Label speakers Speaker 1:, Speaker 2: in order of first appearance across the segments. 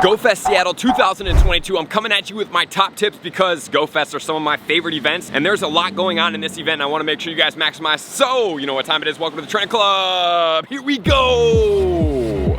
Speaker 1: GoFest Seattle 2022, I'm coming at you with my top tips because GoFests are some of my favorite events and there's a lot going on in this event and I want to make sure you guys maximize. So, you know what time it is. Welcome to the Trend Club. Here we go.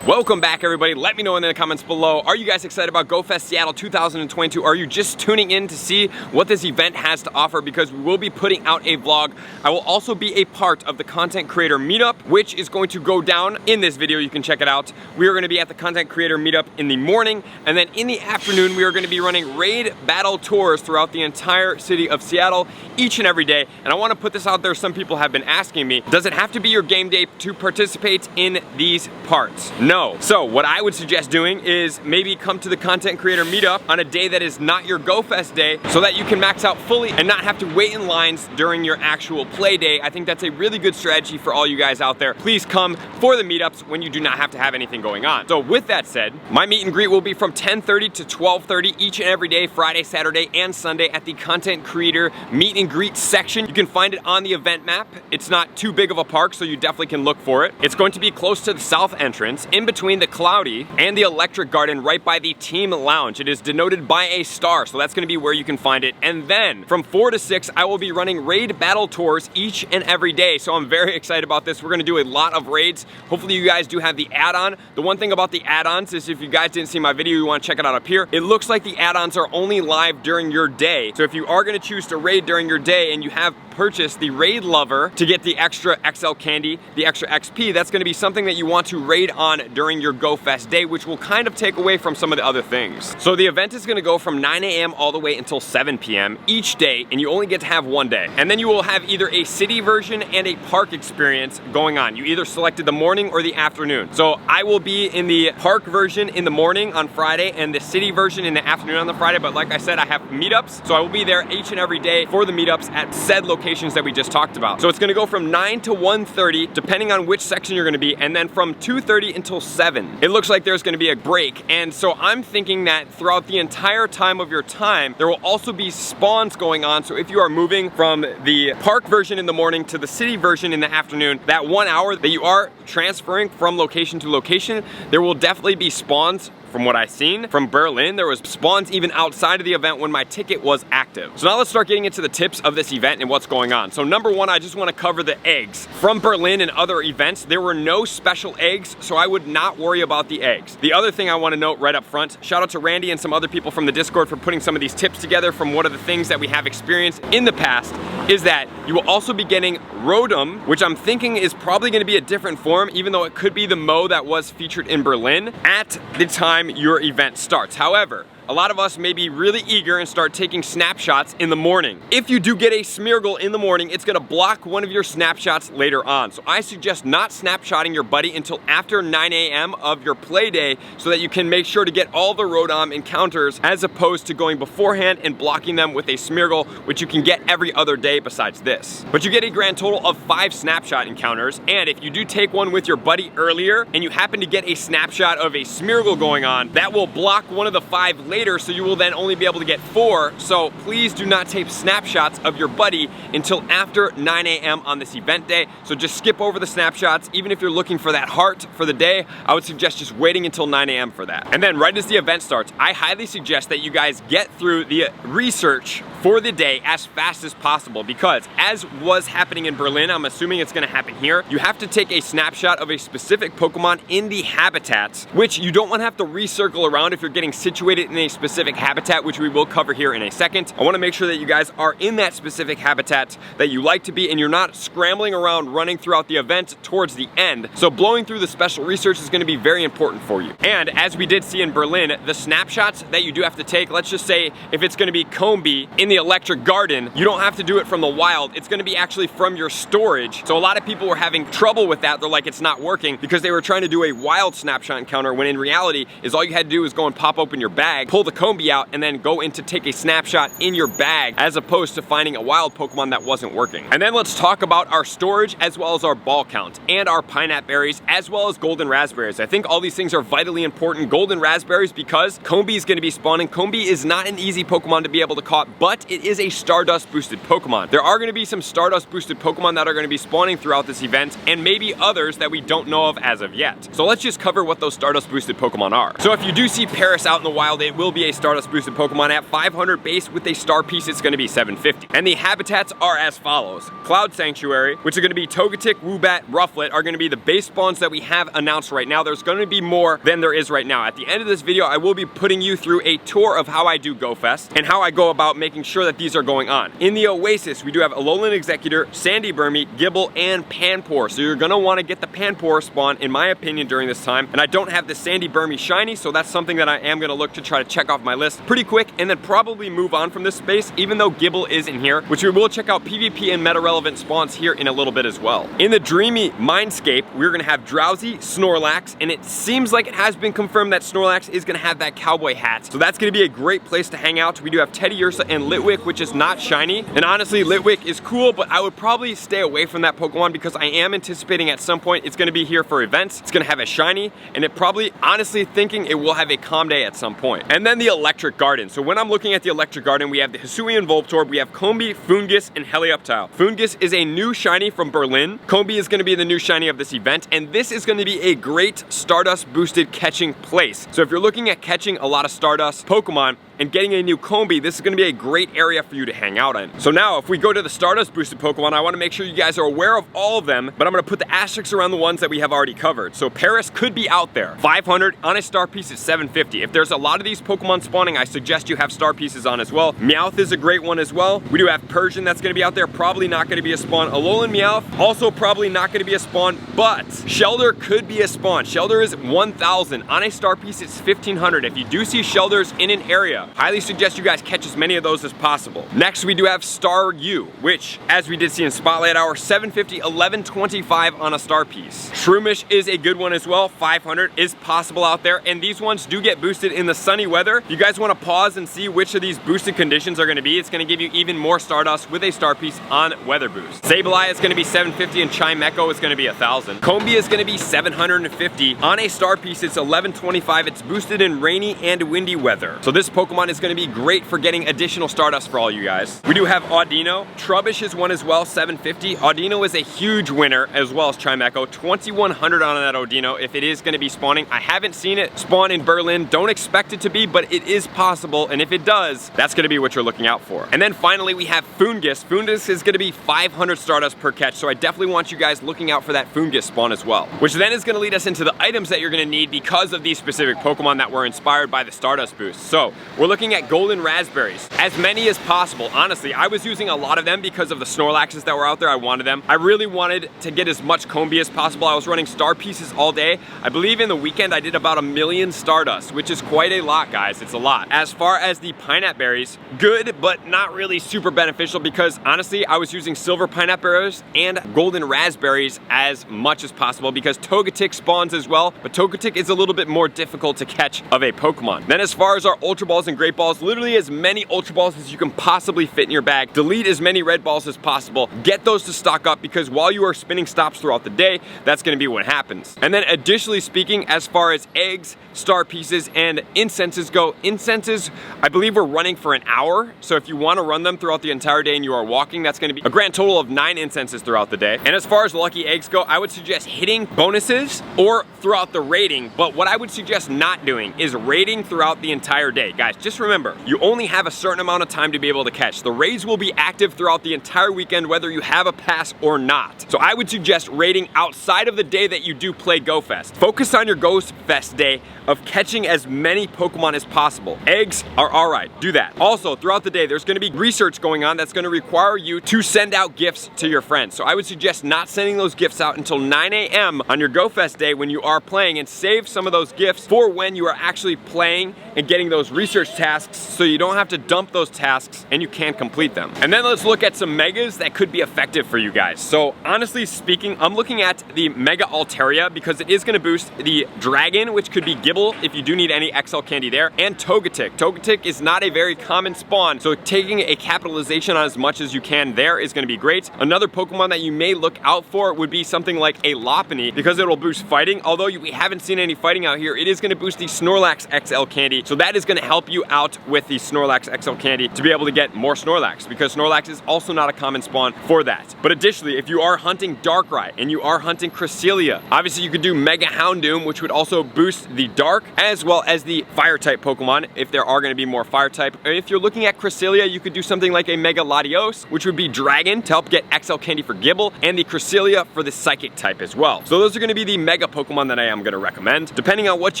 Speaker 1: Welcome back, everybody. Let me know in the comments below. Are you guys excited about GoFest Seattle 2022? Are you just tuning in to see what this event has to offer? Because we will be putting out a vlog. I will also be a part of the content creator meetup, which is going to go down in this video. You can check it out. We are going to be at the content creator meetup in the morning, and then in the afternoon, we are going to be running raid battle tours throughout the entire city of Seattle each and every day. And I want to put this out there. Some people have been asking me, does it have to be your game day to participate in these parts? No. So what I would suggest doing is maybe come to the content creator meetup on a day that is not your GoFest day so that you can max out fully and not have to wait in lines during your actual play day. I think that's a really good strategy for all you guys out there. Please come for the meetups when you do not have to have anything going on. So with that said, my meet and greet will be from 10:30 to 12:30 each and every day, Friday, Saturday, and Sunday at the content creator meet and greet section. You can find it on the event map. It's not too big of a park, so you definitely can look for it. It's going to be close to the south entrance, in between the Cloudy and the Electric Garden, right by the team lounge. It is denoted by a star, so that's going to be where you can find it. And then from 4 to 6, I will be running raid battle tours each and every day. So I'm very excited about this. We're going to do a lot of raids. Hopefully you guys do have the add-on. The one thing about the add-ons is if you guys didn't see my video, you want to check it out up here. It looks like the add-ons are only live during your day. So if you are going to choose to raid during your day and you have purchased the raid lover to get the extra XL candy, the extra XP, that's going to be something that you want to raid on during your GoFest day, which will kind of take away from some of the other things. So the event is going to go from 9 a.m. all the way until 7 p.m. each day, and you only get to have one day. And then you will have either a city version and a park experience going on. You either selected the morning or the afternoon. So I will be in the park version in the morning on Friday and the city version in the afternoon on the Friday, but like I said, I have meetups, so I will be there each and every day for the meetups at said locations that we just talked about. So it's going to go from 9 to 1:30, depending on which section you're going to be, and then from 2:30 until 7. It looks like there's going to be a break, and so I'm thinking that throughout the entire time of your time, there will also be spawns going on. So if you are moving from the park version in the morning to the city version in the afternoon, that 1 hour that you are transferring from location to location, there will definitely be spawns. From what I've seen from Berlin, there was spawns even outside of the event when my ticket was active. So now let's start getting into the tips of this event and what's going on. So number one, I just want to cover the eggs. From Berlin and other events, there were no special eggs, so I would not worry about the eggs. The other thing I want to note right up front, shout out to Randy and some other people from the Discord for putting some of these tips together from one of the things that we have experienced in the past, is that you will also be getting Rotom, which I'm thinking is probably going to be a different form, even though it could be the Mo that was featured in Berlin at the time your event starts. However, a lot of us may be really eager and start taking snapshots in the morning. If you do get a Smeargle in the morning, it's gonna block one of your snapshots later on. So I suggest not snapshotting your buddy until after 9 a.m. of your play day so that you can make sure to get all the Rotom encounters as opposed to going beforehand and blocking them with a Smeargle, which you can get every other day besides this. But you get a grand total of 5 snapshot encounters, and if you do take one with your buddy earlier and you happen to get a snapshot of a Smeargle going on, that will block one of the 5 later, so you will then only be able to get 4. So please do not take snapshots of your buddy until after 9 a.m. on this event day. So just skip over the snapshots. Even if you're looking for that heart for the day, I would suggest just waiting until 9 a.m. for that. And then right as the event starts, I highly suggest that you guys get through the research for the day as fast as possible, because as was happening in Berlin, I'm assuming it's going to happen here, you have to take a snapshot of a specific Pokemon in the habitats, which you don't want to have to recircle around if you're getting situated in a specific habitat, which we will cover here in a second. I want to make sure that you guys are in that specific habitat that you like to be and you're not scrambling around running throughout the event towards the end. So blowing through the special research is going to be very important for you. And as we did see in Berlin, the snapshots that you do have to take, let's just say if it's going to be Combee in the Electric Garden, you don't have to do it from the wild. It's going to be actually from your storage. So a lot of people were having trouble with that. They're like, it's not working, because they were trying to do a wild snapshot encounter when in reality is all you had to do is go and pop open your bag, pull the Combee out, and then go in to take a snapshot in your bag, as opposed to finding a wild Pokemon that wasn't working. And then let's talk about our storage as well as our ball count and our pineapple berries as well as golden raspberries. I think all these things are vitally important. Golden raspberries because Combee is going to be spawning. Combee is not an easy Pokemon to be able to catch, but but it is a Stardust boosted Pokemon. There are going to be some Stardust boosted Pokemon that are going to be spawning throughout this event, and maybe others that we don't know of as of yet. So let's just cover what those Stardust boosted Pokemon are. So if you do see Paris out in the wild, it will be a Stardust boosted Pokemon at 500 base. With a star piece, it's going to be 750. And the habitats are as follows. Cloud Sanctuary, which are going to be Togetic, Woobat, Rufflet, are going to be the base spawns that we have announced right now. There's going to be more than there is right now. At the end of this video, I will be putting you through a tour of how I do GoFest and how I go about making sure that these are going on. In the Oasis, we do have Alolan Executor, Sandy Burmy, Gible, and Panpour. So you're going to want to get the Panpour spawn, in my opinion, during this time. And I don't have the Sandy Burmy shiny, so that's something that I am going to look to try to check off my list pretty quick and then probably move on from this space, even though Gible is in here, which we will check out PvP and meta relevant spawns here in a little bit as well. In the Dreamy Mindscape, we're going to have Drowsy, Snorlax, and it seems like it has been confirmed that Snorlax is going to have that cowboy hat. So that's going to be a great place to hang out. We do have Teddy Ursa and Litwick, which is not shiny. And honestly, Litwick is cool, but I would probably stay away from that Pokemon because I am anticipating at some point it's going to be here for events. It's going to have a shiny, and it probably, honestly thinking it will have a calm day at some point. And then the Electric Garden. So when I'm looking at the Electric Garden, we have the Hisuian Voltorb, we have Combee, Foongus, and Helioptile. Foongus is a new shiny from Berlin. Combee is going to be the new shiny of this event, and this is going to be a great Stardust boosted catching place. So if you're looking at catching a lot of Stardust Pokemon and getting a new Combee, this is going to be a great area for you to hang out in. So now if we go to the Stardust boosted Pokemon, I want to make sure you guys are aware of all of them, but I'm going to put the asterisks around the ones that we have already covered. So Paris could be out there. 500 on a star piece is 750. If there's a lot of these Pokemon spawning, I suggest you have star pieces on as well. Meowth is a great one as well. We do have Persian that's going to be out there, probably not going to be a spawn. Alolan Meowth, also probably not going to be a spawn, but Shelder could be a spawn. Shelder is 1,000. On a star piece, it's 1,500. If you do see Shelders in an area, highly suggest you guys catch as many of those as possible. Next, we do have Star U, which, as we did see in Spotlight Hour, 750, 1125 on a star piece. Shroomish is a good one as well. 500 is possible out there, and these ones do get boosted in the sunny weather. If you guys want to pause and see which of these boosted conditions are going to be, it's going to give you even more Stardust with a star piece on weather boost. Sableye is going to be 750, and Chimecho is going to be 1,000. Combee is going to be 750. On a star piece, it's 1125. It's boosted in rainy and windy weather. So this Pokemon is going to be great for getting additional Stardust for all you guys. We do have Audino. Trubbish is one as well, 750. Audino is a huge winner, as well as Chimecho. 2,100 on that Audino if it is going to be spawning. I haven't seen it spawn in Berlin. Don't expect it to be, but it is possible, and if it does, that's going to be what you're looking out for. And then finally, we have Foongus. Foongus is going to be 500 Stardust per catch, so I definitely want you guys looking out for that Foongus spawn as well, which then is going to lead us into the items that you're going to need because of these specific Pokemon that were inspired by the Stardust boost. So we're looking at Golden Raspberries, as many as possible. Honestly, I was using a lot of them because of the Snorlaxes that were out there. I wanted them. I really wanted to get as much Combee as possible. I was running star pieces all day. I believe in the weekend I did about 1 million Stardust, which is quite a lot, guys. It's a lot. As far as the Pineapple Berries, good, but not really super beneficial because honestly, I was using Silver Pineapple Berries and Golden Raspberries as much as possible because Togetic spawns as well, but Togetic is a little bit more difficult to catch of a Pokemon. Then as far as our Ultra Balls and Great Balls, literally as many Ultra Balls as you can possibly fit in your bag. Delete as many Red Balls as possible. Get those to stock up because while you are spinning stops throughout the day, that's going to be what happens. And then additionally speaking, as far as eggs, star pieces, and incenses go, incenses, I believe we're running for an hour. So if you want to run them throughout the entire day and you are walking, that's going to be a grand total of 9 incenses throughout the day. And as far as lucky eggs go, I would suggest hitting bonuses or throughout the rating. But what I would suggest not doing is raiding throughout the entire day. Guys, just remember, you only have a certain amount of time to be able to catch. The raids will be active throughout the entire weekend, whether you have a pass or not. So I would suggest raiding outside of the day that you do play GoFest. Focus on your GoFest day of catching as many Pokemon as possible. Eggs are alright, do that. Also, throughout the day, there's going to be research going on that's going to require you to send out gifts to your friends. So I would suggest not sending those gifts out until 9 a.m. on your GoFest day when you are playing, and save some of those gifts for when you are actually playing and getting those research tasks so you don't have to dump those tasks and you can complete them. And then let's look at some megas that could be effective for you guys. So honestly speaking, I'm looking at the Mega Altaria because it is going to boost the Dragon, which could be Gible if you do need any XL candy there, and Togetic. Togetic is not a very common spawn, so taking a capitalization on as much as you can there is going to be great. Another Pokemon that you may look out for would be something like a Lopunny because it will boost fighting. Although we haven't seen any fighting out here, it is going to boost the Snorlax XL candy candy. So that is going to help you out with the Snorlax XL candy to be able to get more Snorlax, because Snorlax is also not a common spawn for that. But additionally, if you are hunting Darkrai and you are hunting Cresselia, obviously you could do Mega Houndoom, which would also boost the Dark as well as the Fire type Pokemon if there are going to be more Fire type. If you're looking at Cresselia, you could do something like a Mega Latios, which would be Dragon to help get XL candy for Gible, and the Cresselia for the Psychic type as well. So those are going to be the Mega Pokemon that I am going to recommend. Depending on what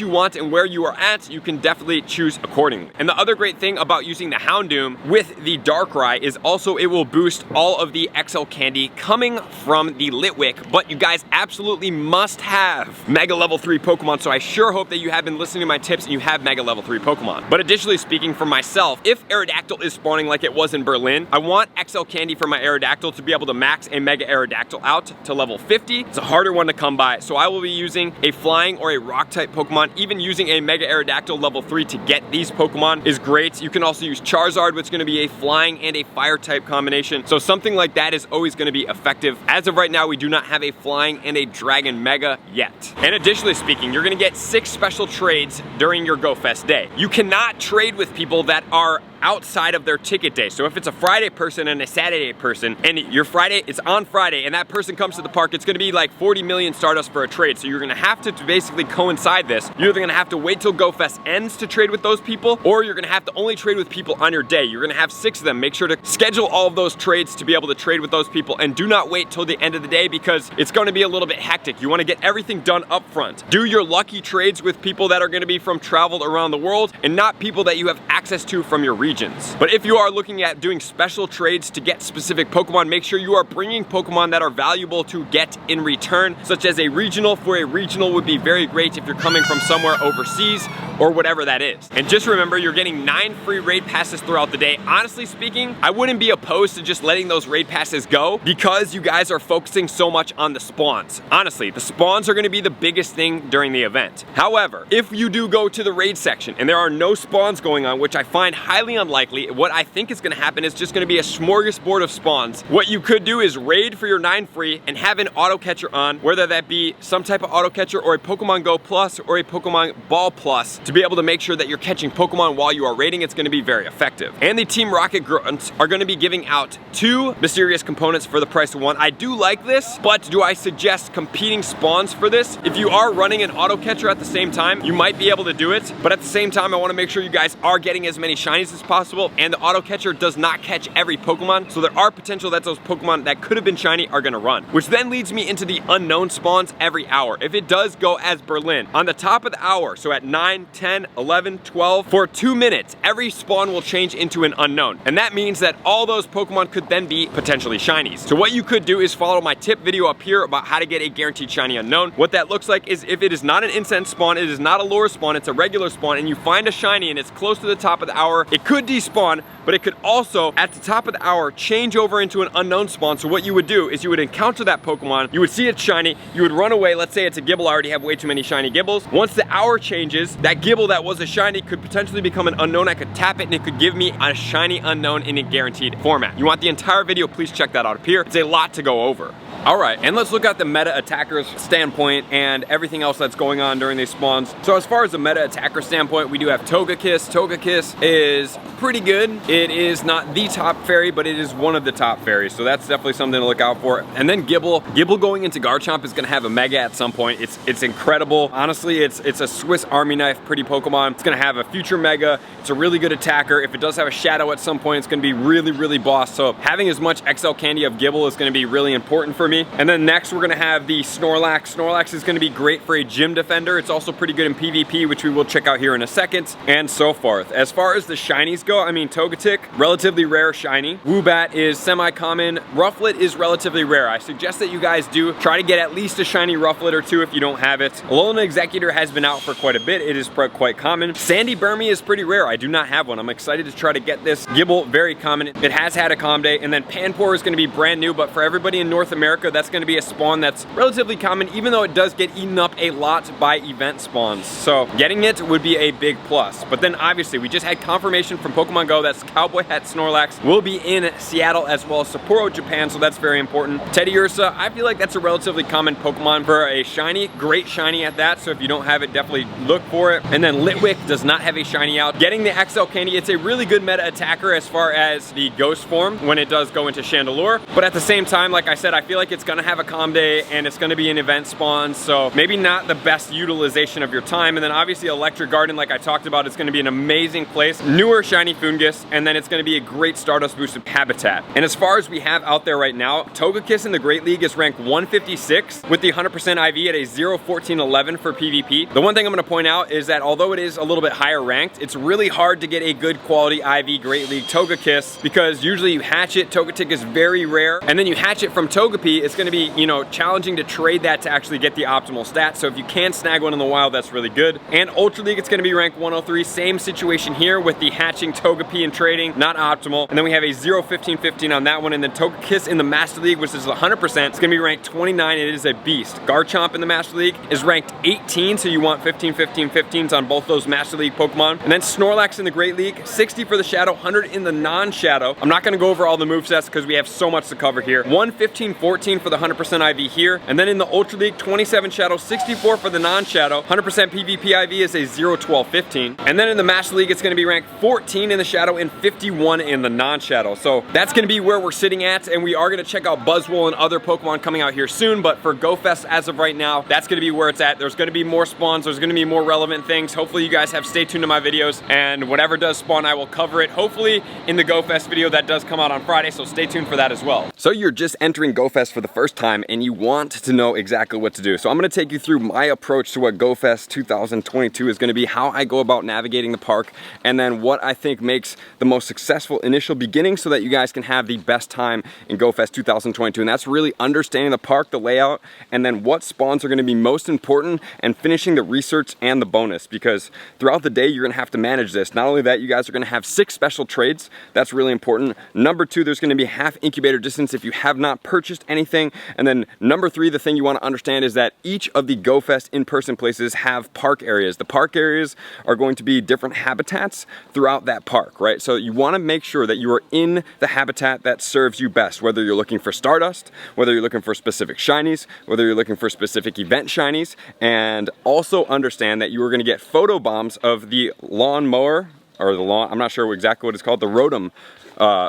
Speaker 1: you want and where you are at, you can definitely choose accordingly. And the other great thing about using the Houndoom with the Darkrai is also it will boost all of the XL candy coming from the Litwick, but you guys absolutely must have Mega level 3 Pokemon, so I sure hope that you have been listening to my tips and you have Mega level 3 Pokemon. But additionally speaking for myself, if Aerodactyl is spawning like it was in Berlin, I want XL candy for my Aerodactyl to be able to max a Mega Aerodactyl out to level 50. It's a harder one to come by, so I will be using a flying or a rock type Pokemon. Even using a Mega Aerodactyl level 3 to get these Pokemon is great. You can also use Charizard, which is going to be a flying and a fire type combination. So something like that is always going to be effective. As of right now, we do not have a flying and a dragon Mega yet. And additionally speaking, you're going to get 6 special trades during your Go Fest day. You cannot trade with people that are outside of their ticket day. So if it's a Friday person and a Saturday person, and your Friday, it's on Friday, and that person comes to the park, it's gonna be like 40 million Stardust for a trade. So you're gonna have to basically coincide this. You're either gonna have to wait till Go Fest ends to trade with those people, or you're gonna have to only trade with people on your day. You're gonna have 6 of them. Make sure to schedule all of those trades to be able to trade with those people, and do not wait till the end of the day because it's gonna be a little bit hectic. You wanna get everything done up front. Do your lucky trades with people that are gonna be from traveled around the world and not people that you have access to from your regions. But if you are looking at doing special trades to get specific Pokemon, make sure you are bringing Pokemon that are valuable to get in return, such as a regional. For a regional would be very great if you're coming from somewhere overseas or whatever that is. And just remember, you're getting 9 free raid passes throughout the day. Honestly speaking, I wouldn't be opposed to just letting those raid passes go because you guys are focusing so much on the spawns. Honestly, the spawns are going to be the biggest thing during the event. However, if you do go to the raid section and there are no spawns going on, which I find highly unlikely, what I think is going to happen is just going to be a smorgasbord of spawns. What you could do is raid for your 9 free and have an auto catcher on, whether that be some type of auto catcher or a Pokemon Go Plus or a Pokemon Ball Plus, to be able to make sure that you're catching Pokemon while you are raiding. It's going to be very effective. And the Team Rocket Grunts are going to be giving out 2 mysterious components for the price of 1. I do like this, but do I suggest competing spawns for this? If you are running an auto catcher at the same time, you might be able to do it, but at the same time, I want to make sure you guys are getting as many shinies as possible, and the auto catcher does not catch every Pokemon, so there are potential that those Pokemon that could have been shiny are going to run. Which then leads me into the unknown spawns every hour. If it does go as Berlin, on the top of the hour, so at 9, 10, 11, 12, for 2 minutes, every spawn will change into an unknown. And that means that all those Pokemon could then be potentially shinies. So what you could do is follow my tip video up here about how to get a guaranteed shiny unknown. What that looks like is if it is not an incense spawn, it is not a lure spawn, it's a regular spawn, and you find a shiny and it's close to the top of the hour, it could despawn, but it could also, at the top of the hour, change over into an unknown spawn. So what you would do is you would encounter that Pokemon, you would see it shiny, you would run away. Let's say it's a Gible, I already have way too many shiny Gibbles. Once the hour changes, that Gible that was a shiny could potentially become an unknown. I could tap it and it could give me a shiny unknown in a guaranteed format. You want the entire video, please check that out up here. It's a lot to go over. Alright, and let's look at the meta attacker's standpoint and everything else that's going on during these spawns. So as far as the meta attacker standpoint, we do have Togekiss. Togekiss is pretty good. It is not the top fairy, but it is one of the top fairies, so that's definitely something to look out for. And then Gible. Gible going into Garchomp is going to have a Mega at some point. It's incredible. Honestly, it's a Swiss Army knife pretty Pokemon. It's going to have a future Mega. It's a really good attacker. If it does have a Shadow at some point, it's going to be really, really boss. So having as much XL candy of Gible is going to be really important for me. And then next we're gonna have the Snorlax. Snorlax is gonna be great for a gym defender. It's also pretty good in PvP, which we will check out here in a second, and so forth. As far as the shinies go, I mean, Togetic, relatively rare shiny. Woobat is semi-common. Rufflet is relatively rare. I suggest that you guys do try to get at least a shiny Rufflet or 2 if you don't have it. Alolan Executor has been out for quite a bit. It is quite common. Sandy Burmy is pretty rare. I do not have one. I'm excited to try to get this. Gible, very common. It has had a Combee. And then Panpour is gonna be brand new, but for everybody in North America, America, that's going to be a spawn that's relatively common, even though it does get eaten up a lot by event spawns. So getting it would be a big plus. But then obviously we just had confirmation from Pokemon Go that Cowboy hat Snorlax will be in Seattle as well as Sapporo, Japan, so that's very important. Teddy Ursa, I feel like that's a relatively common Pokemon for a shiny, great shiny at that, so if you don't have it, definitely look for it. And then Litwick does not have a shiny out. Getting the XL Candy, it's a really good meta attacker as far as the ghost form when it does go into Chandelure, but at the same time, like I said, I feel like it's gonna have a Combee and it's gonna be an event spawn, so maybe not the best utilization of your time. And then obviously Electric Garden, like I talked about, it's gonna be an amazing place. Newer shiny Foongus, and then it's gonna be a great Stardust boosted habitat. And as far as we have out there right now, Togekiss in the Great League is ranked 156 with the 100% IV at a 0.1411 for PvP. The one thing I'm gonna point out is that although it is a little bit higher ranked, it's really hard to get a good quality IV Great League Togekiss because usually you hatch it, Togetic is very rare, and then you hatch it from Togepi, it's gonna be, you know, challenging to trade that to actually get the optimal stats. So if you can snag one in the wild, that's really good. And Ultra League, it's gonna be ranked 103, same situation here with the hatching Togepi and trading, not optimal. And then we have a 0.1515 on that one, and then Togekiss in the Master League, which is 100%, it's gonna be ranked 29, it is a beast. Garchomp in the Master League is ranked 18, so you want 15, 15, 15s on both those Master League Pokemon. And then Snorlax in the Great League, 60 for the Shadow, 100 in the non-Shadow. I'm not gonna go over all the movesets because we have so much to cover here. 115-14 for the 100% IV here. And then in the Ultra League, 27 Shadow, 64 for the non-Shadow. 100% PvP IV is a 0.1215. And then in the Master League, it's gonna be ranked 14 in the Shadow and 51 in the non-Shadow. So that's gonna be where we're sitting at, and we are gonna check out Buzzwole and other Pokemon coming out here soon, but for GoFest as of right now, that's gonna be where it's at. There's gonna be more spawns, there's gonna be more relevant things. Hopefully you guys have stay tuned to my videos, and whatever does spawn, I will cover it. Hopefully in the GoFest video that does come out on Friday, so stay tuned for that as well. So you're just entering GoFest for the first time and you want to know exactly what to do. So I'm gonna take you through my approach to what GoFest 2022 is gonna be, how I go about navigating the park, and then what I think makes the most successful initial beginning so that you guys can have the best time in GoFest 2022. And that's really understanding the park, the layout, and then what spawns are gonna be most important, and finishing the research and the bonus, because throughout the day you're gonna have to manage this. Not only that, you guys are gonna have 6 special trades. That's really important. Number 2, there's gonna be half incubator distance if you have not purchased anything. And then number 3, the thing you wanna understand is that each of the GoFest in-person places have park areas. The park areas are going to be different habitats throughout that park, right? So you wanna make sure that you are in the habitat that serves you best, whether you're looking for Stardust, whether you're looking for specific shinies, whether you're looking for specific event shinies, and also understand that you are gonna get Photobombs of the lawnmower, or the lawn, I'm not sure exactly what it's called, the Rotom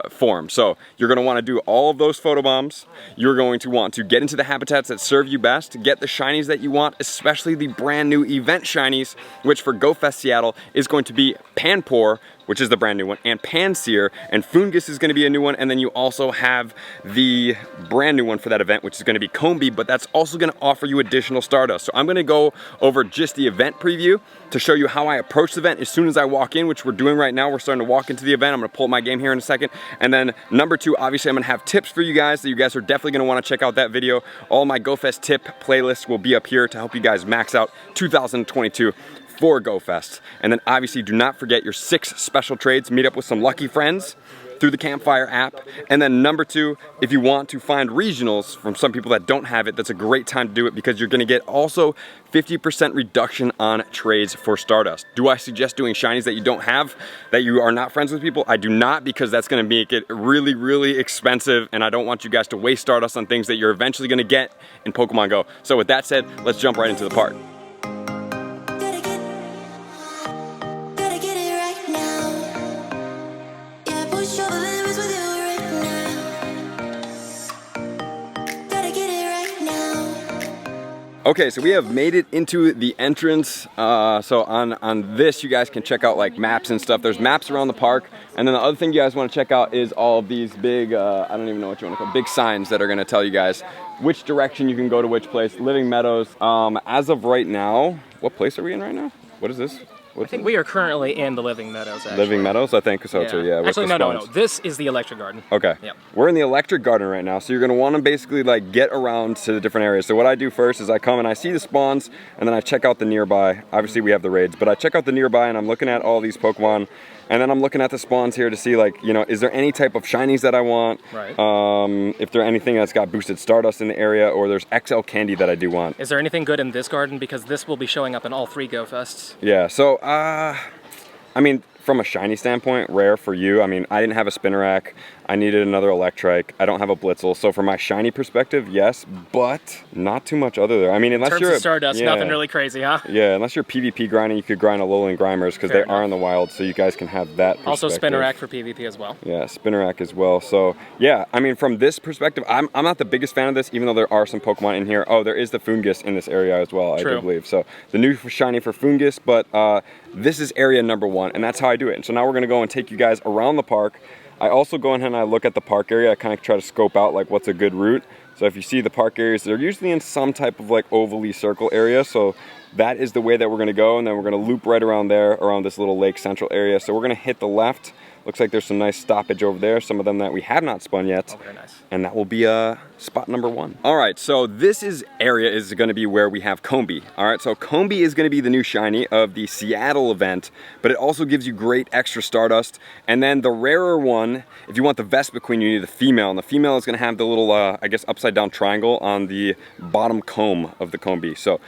Speaker 1: form. So you're going to want to do all of those Photobombs. You're going to want to get into the habitats that serve you best, get the shinies that you want, especially the brand new event shinies, which for GoFest Seattle is going to be Panpour, which is the brand new one, and Pansear, and Foongus is gonna be a new one, and then you also have the brand new one for that event, which is gonna be Combee, but that's also gonna offer you additional Stardust. So I'm gonna go over just the event preview to show you how I approach the event as soon as I walk in, which we're doing right now. We're starting to walk into the event. I'm gonna pull up my game here in a second. And then number 2, obviously I'm gonna have tips for you guys that you guys are definitely gonna wanna check out that video. All my GoFest tip playlists will be up here to help you guys max out 2022 for GoFest. And then obviously do not forget your 6 special trades. Meet up with some lucky friends through the Campfire app. And then number 2, if you want to find regionals from some people that don't have it, that's a great time to do it, because you're gonna get also 50% reduction on trades for Stardust. Do I suggest doing shinies that you don't have, that you are not friends with people? I do not, because that's gonna make it really, really expensive, and I don't want you guys to waste Stardust on things that you're eventually gonna get in Pokemon Go. So with that said, let's jump right into the park. Okay, so we have made it into the entrance. So on this, you guys can check out like maps and stuff. There's maps around the park. And then the other thing you guys want to check out is all of these big, I don't even know what you want to call, big signs that are going to tell you guys which direction you can go to which place. Living Meadows. As of right now, what place are we in right now? What is this?
Speaker 2: I think we are currently in the Living Meadows, actually.
Speaker 1: Living Meadows, I think so too, yeah.
Speaker 2: Actually, no. This is the Electric Garden.
Speaker 1: Okay.
Speaker 2: Yep.
Speaker 1: We're in the Electric Garden right now, so you're gonna wanna basically like get around to the different areas. So what I do first is I come and I see the spawns, and then I check out the nearby. Obviously we have the raids, but I check out the nearby and I'm looking at all these Pokemon, and then I'm looking at the spawns here to see, like, you know, is there any type of shinies that I want?
Speaker 2: Right.
Speaker 1: If there anything that's got boosted Stardust in the area, or there's XL candy that I do want.
Speaker 2: Is there anything good in this garden? Because this will be showing up in all 3 Go Fests.
Speaker 1: Yeah, so, I mean, from a shiny standpoint, rare for you. I mean, I didn't have a Spinarak. I needed another Electrike. I don't have a Blitzel. So from my shiny perspective, yes, but not too much other there. I mean, unless you're
Speaker 2: Stardust, nothing really crazy, huh?
Speaker 1: Yeah, unless you're PvP grinding, you could grind Alolan Grimers because they are in the wild, so you guys can have that perspective.
Speaker 2: Also Spinarak for PvP as well.
Speaker 1: Yeah, Spinarak as well. So yeah, I mean, from this perspective, I'm not the biggest fan of this, even though there are some Pokemon in here. Oh, there is the Foongus in this area as well, I do believe. So the new shiny for Foongus, but this is area number 1, and that's how I do it. And so now we're gonna go and take you guys around the park. I also go in and I look at the park area. I kind of try to scope out like what's a good route. So if you see the park areas, they're usually in some type of like ovally circle area. So that is the way that we're gonna go, and then we're gonna loop right around there, around this little lake central area. So we're gonna hit the left. Looks like there's some nice stoppage over there, some of them that we have not spun yet.
Speaker 2: Oh, very nice.
Speaker 1: And that will be spot number 1. All right, so this area is gonna be where we have Combee. All right, so Combee is gonna be the new shiny of the Seattle event, but it also gives you great extra Stardust. And then the rarer one, if you want the Vespiquen, you need the female, and the female is gonna have the little, I guess, upside down triangle on the bottom comb of the Combee. So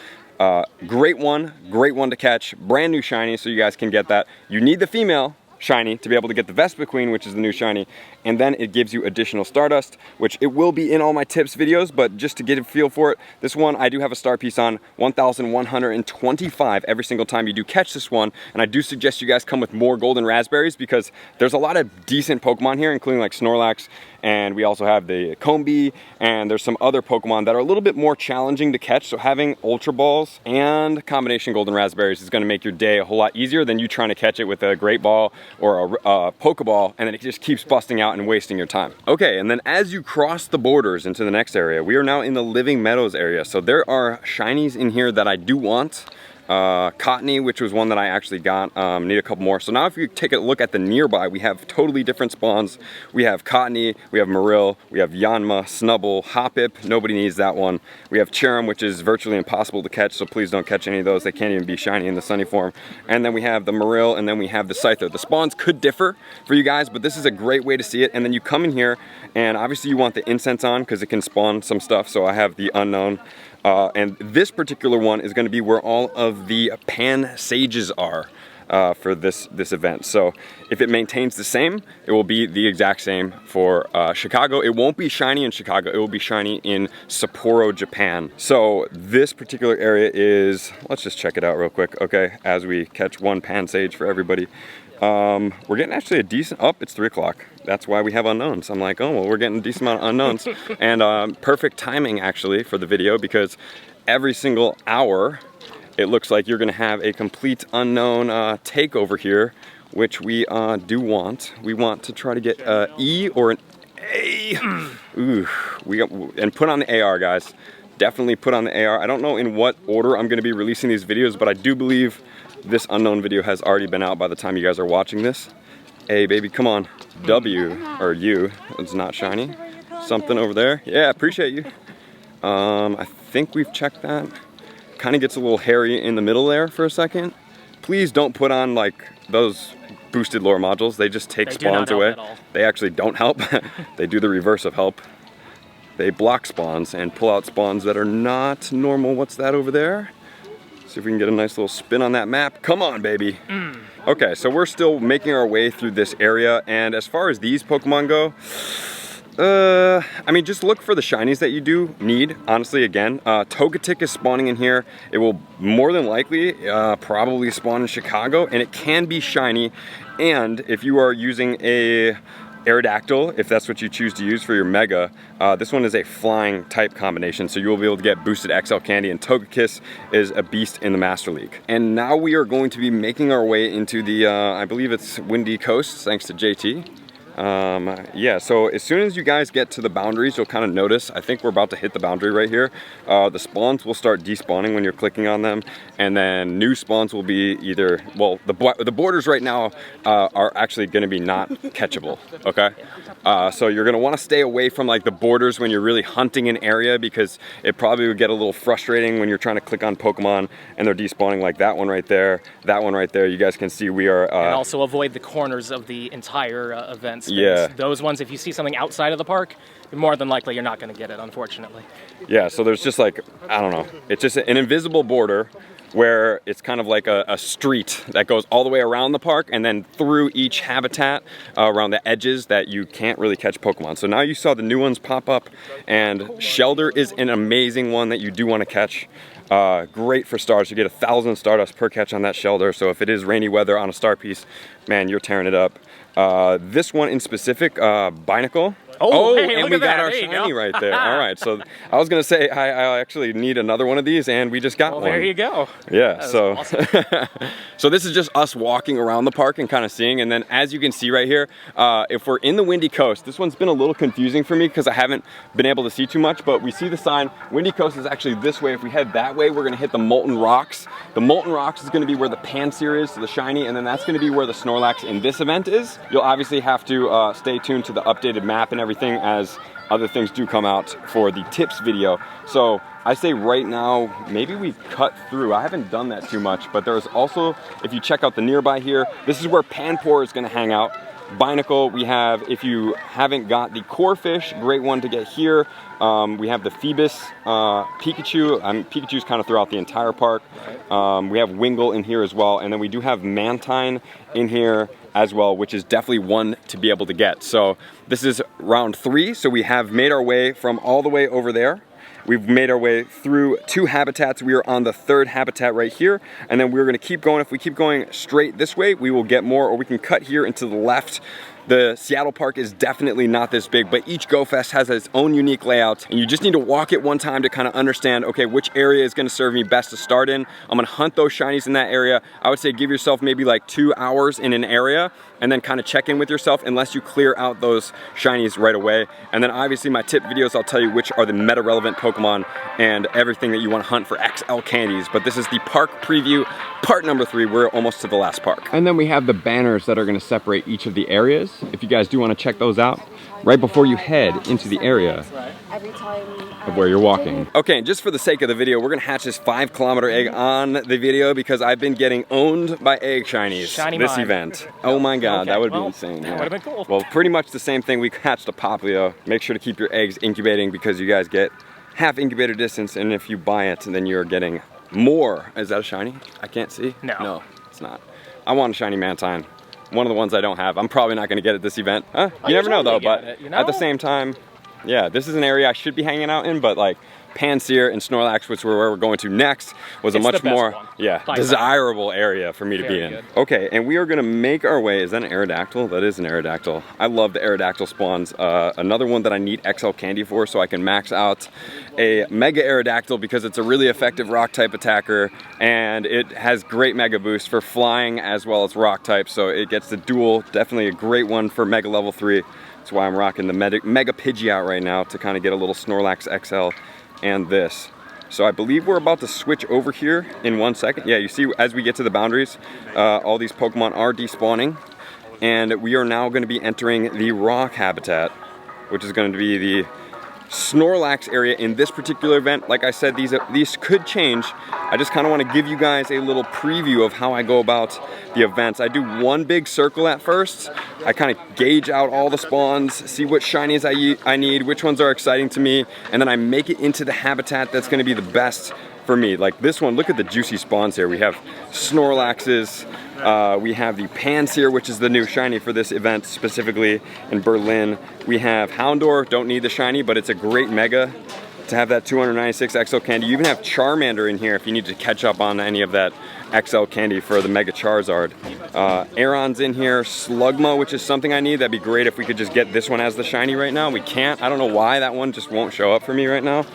Speaker 1: great one to catch, brand new shiny, so you guys can get that. You need the female shiny to be able to get the Vespiquen, which is the new shiny, and then it gives you additional Stardust, which it will be in all my tips videos, but just to get a feel for it, this one I do have a star piece on 1,125 every single time you do catch this one, and I do suggest you guys come with more golden raspberries because there's a lot of decent Pokemon here, including like Snorlax, and we also have the Combee, and there's some other Pokemon that are a little bit more challenging to catch, so having Ultra Balls and combination golden raspberries is gonna make your day a whole lot easier than you trying to catch it with a Great Ball or a Pokeball, and then it just keeps busting out and wasting your time. Okay, and then as you cross the borders into the next area, we are now in the Living Meadows area, so there are shinies in here that I do want. Cottony, which was one that I actually got, need a couple more. So now if you take a look at the nearby, we have totally different spawns. We have Cottony, we have Marill, we have Yanma, Snubbull, Hoppip, nobody needs that one. We have Cherim, which is virtually impossible to catch, so please don't catch any of those. They can't even be shiny in the sunny form. And then we have the Marill, and then we have the Scyther. The spawns could differ for you guys, but this is a great way to see it. And then you come in here, and obviously you want the incense on because it can spawn some stuff, so I have the Unown. And this particular one is going to be where all of the Pansages are for this event. So if it maintains the same, it will be the exact same for Chicago. It won't be shiny in Chicago. It will be shiny in Sapporo, Japan. So this particular area is, let's just check it out real quick, okay, as we catch one Pansage for everybody. We're getting actually a decent, it's 3 o'clock. That's why we have unknowns. I'm like, oh, well, we're getting a decent amount of unknowns. And perfect timing actually for the video, because every single hour, it looks like you're gonna have a complete unknown takeover here, which we do want. We want to try to get E or an A. Ooh, and put on the AR, guys. Definitely put on the AR. I don't know in what order I'm gonna be releasing these videos, but I do believe this unknown video has already been out by the time you guys are watching this. A, baby, come on. W, or U, it's not shiny. Something over there. Yeah, appreciate you. I think we've checked that. Kind of gets a little hairy in the middle there for a second. Please don't put on like those boosted lore modules. They just take spawns away. They actually don't help. They do the reverse of help. They block spawns and pull out spawns that are not normal. What's that over there? See if we can get a nice little spin on that map. Come on, baby. Okay, so we're still making our way through this area, and as far as these Pokemon go, I mean, just look for the shinies that you do need, honestly, again. Togetic is spawning in here. It will more than likely probably spawn in Chicago, and it can be shiny, and if you are using a Aerodactyl, if that's what you choose to use for your Mega, this one is a flying type combination, so you will be able to get boosted XL Candy, and Togekiss is a beast in the Master League. And now we are going to be making our way into the, I believe it's Windy Coast, thanks to JT. Yeah, so as soon as you guys get to the boundaries, you'll kind of notice, I think we're about to hit the boundary right here. The spawns will start despawning when you're clicking on them, and then new spawns will be either, well, the borders right now are actually going to be not catchable, okay? So you're going to want to stay away from like the borders when you're really hunting an area, because it probably would get a little frustrating when you're trying to click on Pokemon and they're despawning, like that one right there, that one right there. You guys can see we are...
Speaker 2: and also avoid the corners of the entire event space.
Speaker 1: Yeah.
Speaker 2: Those ones, if you see something outside of the park, more than likely you're not going to get it, unfortunately.
Speaker 1: Yeah, so there's just like, I don't know, it's just an invisible border where it's kind of like a street that goes all the way around the park and then through each habitat around the edges that you can't really catch Pokemon. So now you saw the new ones pop up, and Shelder is an amazing one that you do want to catch. Great for stars. You get 1,000 Stardust per catch on that Shelder, so if it is rainy weather on a star piece, man, you're tearing it up. This one in specific, Binacle.
Speaker 2: Oh, hey,
Speaker 1: and
Speaker 2: look
Speaker 1: we
Speaker 2: at that.
Speaker 1: got our
Speaker 2: There you
Speaker 1: shiny
Speaker 2: go.
Speaker 1: right there. All right, so I was gonna say I actually need another one of these, and we just got one.
Speaker 2: There you go.
Speaker 1: Yeah,
Speaker 2: That
Speaker 1: so
Speaker 2: awesome.
Speaker 1: so this is just us walking around the park and kind of seeing, and then as you can see right here, if we're in the Windy Coast, this one's been a little confusing for me because I haven't been able to see too much, but we see the sign, Windy Coast is actually this way. If we head that way, we're gonna hit the Molten Rocks. The Molten Rocks is gonna be where the Pansear is, so the shiny, and then that's gonna be where the Snorlax in this event is. You'll obviously have to stay tuned to the updated map and everything as other things do come out for the tips video. So I say right now, maybe we cut through. I haven't done that too much, but there's also, if you check out the nearby here, this is where Panpour is gonna hang out. Binacle, we have, if you haven't got the core fish, great one to get here. We have the Phoebus, Pikachu. Pikachu's kind of throughout the entire park. We have Wingull in here as well, and then we do have Mantine in here as well, which is definitely one to be able to get. So this is round 3, so we have made our way from all the way over there. We've made our way through 2 habitats. We are on the 3rd habitat right here, and then we're gonna keep going. If we keep going straight this way, we will get more, or we can cut here into the left. The Seattle park is definitely not this big, but each Go Fest has its own unique layout, and you just need to walk it one time to kind of understand, okay, which area is gonna serve me best to start in. I'm gonna hunt those shinies in that area. I would say give yourself maybe like 2 hours in an area, and then kind of check in with yourself unless you clear out those shinies right away. And then obviously my tip videos, I'll tell you which are the meta relevant Pokemon and everything that you want to hunt for XL candies. But this is the park preview, part number 3. We're almost to the last park. And then we have the banners that are going to separate each of the areas. If you guys do want to check those out right before you head into the area of where you're walking. Okay, and just for the sake of the video, we're gonna hatch this 5-kilometer egg on the video because I've been getting owned by egg shinies this event. Oh my god,
Speaker 2: Okay,
Speaker 1: that would
Speaker 2: well,
Speaker 1: be insane.
Speaker 2: that would've been cool.
Speaker 1: Well, pretty much the same thing. We hatched a Poplio. Make sure to keep your eggs incubating because you guys get half incubator distance, and if you buy it, then you're getting more. Is that a shiny? I can't see. No, it's not. I want a shiny Mantine. One of the ones I don't have. I'm probably not gonna get at this event. You never know though, but at the same time, yeah, this is an area I should be hanging out in, but like Pansear and Snorlax, which were where we're going to next, was a much more desirable area for me to be in. Okay, and we are gonna make our way. Is that an Aerodactyl? That is an Aerodactyl. I love the Aerodactyl spawns. Another one that I need XL candy for so I can max out a Mega Aerodactyl because it's a really effective rock type attacker and it has great Mega Boost for flying as well as rock type, so it gets the dual. Definitely a great one for Mega level 3. That's why I'm rocking the Mega Pidgeot right now to kind of get a little Snorlax XL and this. So I believe we're about to switch over here in 1 second. Yeah, you see as we get to the boundaries, all these Pokemon are despawning, and we are now going to be entering the rock habitat, which is going to be the Snorlax area in this particular event. Like I said, these could change. I just kind of want to give you guys a little preview of how I go about the events. I do one big circle at first. I kind of gauge out all the spawns, see what shinies I need, which ones are exciting to me, and then I make it into the habitat that's going to be the best for me. Like this one, look at the juicy spawns here. We have Snorlaxes, we have the Pansear, which is the new shiny for this event specifically in Berlin. We have Houndour, don't need the shiny, but it's a great mega to have that 296 XL candy. You even have Charmander in here if you need to catch up on any of that XL candy for the Mega Charizard. Aeron's in here, Slugma, which is something I need. That'd be great if we could just get this one as the shiny right now. We can't, I don't know why that one just won't show up for me right now.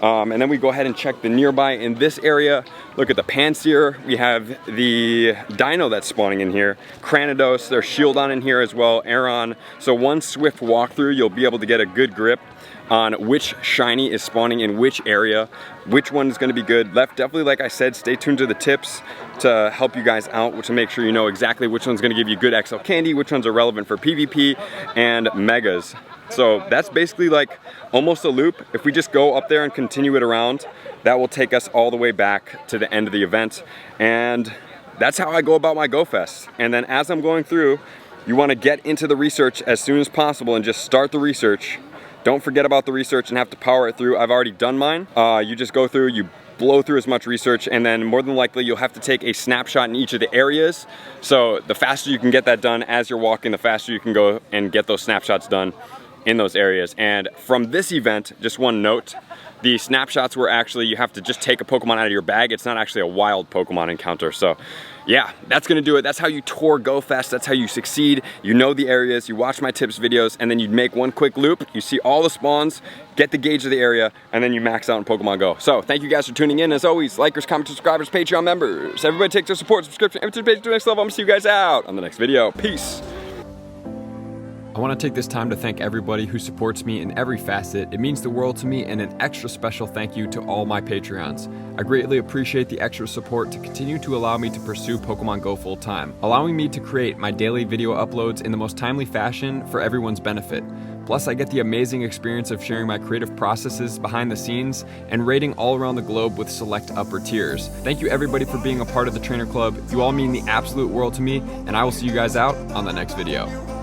Speaker 1: And then we go ahead and check the nearby in this area. Look at the Pansear. We have the Dino that's spawning in here. Cranidos, there's Shieldon in here as well, Aeron. So one swift walkthrough, you'll be able to get a good grip on which shiny is spawning in which area, which one is going to be good. Definitely, like I said, stay tuned to the tips to help you guys out, to make sure you know exactly which one's going to give you good XL candy, which ones are relevant for PvP and megas. So that's basically like almost a loop. If we just go up there and continue it around, that will take us all the way back to the end of the event. And that's how I go about my GoFest. And then as I'm going through, you want to get into the research as soon as possible and just start the research. Don't forget about the research and have to power it through. I've already done mine. You just go through, you blow through as much research, and then more than likely you'll have to take a snapshot in each of the areas. So the faster you can get that done as you're walking, the faster you can go and get those snapshots done in those areas. And from this event, just one note, the snapshots were actually, you have to just take a Pokemon out of your bag. It's not actually a wild Pokemon encounter. So yeah, that's gonna do it. That's how you tour GoFest. That's how you succeed. You know the areas, you watch my tips videos, and then you make one quick loop. You see all the spawns, get the gauge of the area, and then you max out in Pokemon Go. So thank you guys for tuning in. As always, likers, commenters, subscribers, Patreon members. Everybody take their support, subscription, participation to the next level. I'm gonna see you guys out on the next video. Peace. I want to take this time to thank everybody who supports me in every facet. It means the world to me, and an extra special thank you to all my Patreons. I greatly appreciate the extra support to continue to allow me to pursue Pokemon Go full time, allowing me to create my daily video uploads in the most timely fashion for everyone's benefit. Plus, I get the amazing experience of sharing my creative processes behind the scenes and raiding all around the globe with select upper tiers. Thank you everybody for being a part of the Trainer Club. You all mean the absolute world to me, and I will see you guys out on the next video.